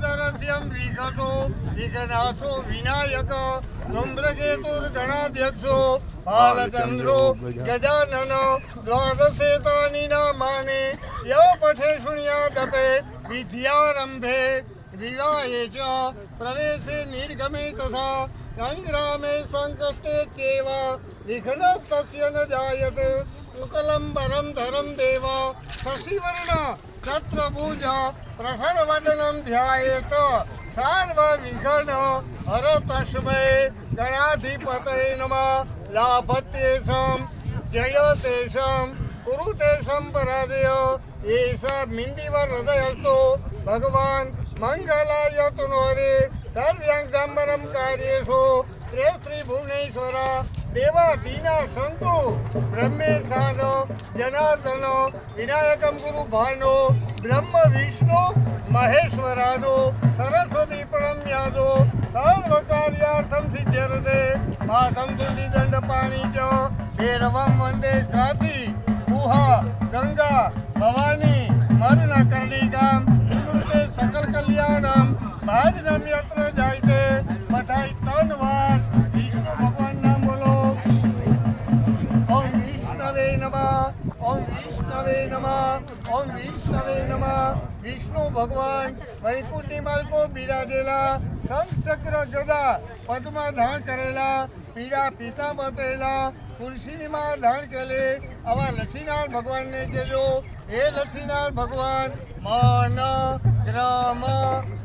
विघ्नहस्तरस्यं विघतो विघ्नासो विनायक धूम्रकेतुर्गणाध्यक्षो बालचन्द्रो गजानन द्वादशेतानि नामानि यो पठे शृणुयादपि विद्यारम्भे विवाहे च प्रवेशे निर्गमे तथा संग्रामे संकष्टे चैव विघ्नस्तस्य न जायते शुक्लं वरं धरं देव शशिवर्ण छत्रभुज प्रसन्नवदनं ध्यायेत सर्वविघ्न हर तस्मै गणाधिपतये नमः लाभतेषां जयतेषां कुरुतेषां पराजय एषा मिन्दिवर हृदयस्थो भगवान् मंगलाय तनोरे सर्व्यांगंबरम कार्येषु श्री भुवनेश्वर देवा दीना संतो ब्रह्मेशान जनार्दन विनायकं गुरु भानो ब्रह्म विष्णु महेश्वरानो सरस्वती प्रणम्यादो सर्व कार्यार्थं सिद्ध्यर्थे मातं तुंडी दंडपाणि च भैरवं वंदे काशी गुहा गंगा भवानी मरण कर्णिकां सकल कल्याणम भाजनम यत्र जायते बधाई तनवार विष्णु भगवान नाम बोलो ओम विष्णवे नमः ओम विष्णवे नमः ओम विष्णवे नमः विष्णु भगवान वैकुंठी मार्गो बिराजेला शंखचक्र गदा पद्मा धारण करेला पीड़ा पीतांबर પહેલા તુલસીની માં ધારણ કરે આવા લક્ષ્મીનારાયણ ભગવાનને કહેજો હે લક્ષ્મીનારાયણ ભગવાન મન ક્રમ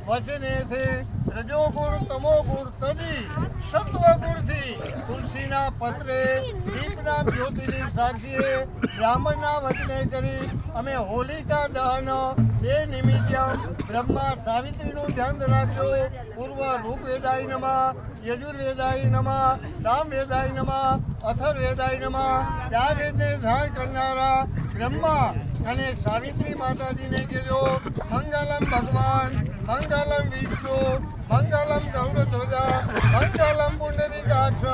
વચનેથી રજોગુણ તમોગુણ તદી સત્વગુણથી તુલસીના પત્રે દીપના જ્યોતિની સાક્ષીએ બ્રાહ્મણના વચને કરી અમે હોલિકા દહન એ નિમિત્તે બ્રહ્મા સાવિત્રીનું ધ્યાન રાખજો પૂર્વ ઋગ્વેદાય નમઃ यजुर्वेदाय नमः सामवेदाय नमः अथर्वेदाय नमः त्या वेदने ध्यान करनारा ब्रह्मा અને સાવિત્રી માતાજીને કહેજો મંગલમ ભગવાન મંગલમ વિષ્ણુ મંગલમ ગરુડધ્વજા મંગલમ પુંડરીકાક્ષ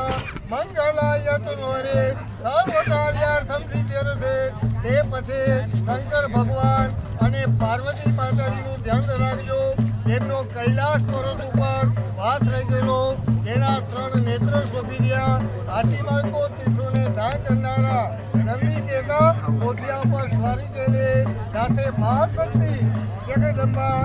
મંગલાય તનોરે સર્વ કાર્યાર્થમ સિદ્ધ્યર્થે તે પછી શંકર ભગવાન અને પાર્વતી માતાજીનું ધ્યાન રાખજો તેમનો કૈલાસ પર્વત ઉપર વાસ રહી ગયેલો તેના 3 નેત્ર શોભી ગયા હાથીમાં તો ત્રિશુળને ધારણ કરનારા નંદી કેતા મોતિયા પર સ્વારી ગયેલે સાથે મહાશક્તિ જગદંબા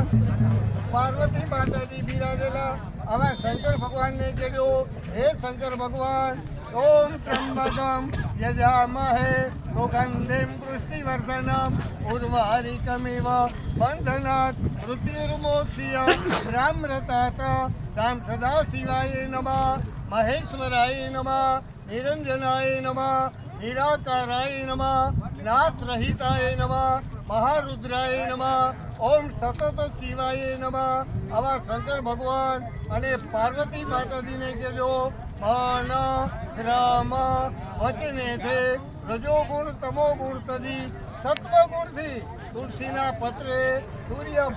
પાર્વતી માતાજી બિરાજેલા આવા શંકર ભગવાનને કહેજો હે શંકર ભગવાન ઓમ ત્રંબકમ યજામહે સુગંધિમ પુષ્ટિવર્ધનમ ઉર્વારિકમિવ બંધનાत् મૃત્યુર્મોક્ષ્ય બ્રહ્મરતાત राम सदा शिवाय नमः महेश्वराय नमः निरंजनाय नमः निराकाराय नमः नाथ रहिताय नमः महारुद्राय नमः ओम सतत शिवाय नमः आवा शंकर भगवान अने पार्वती माताजी ने कहेजो मन ग्राम वचने थे रजोगुण तमोगुण तदी सत्वगुण थी तुलसीना पत्रे सूर्य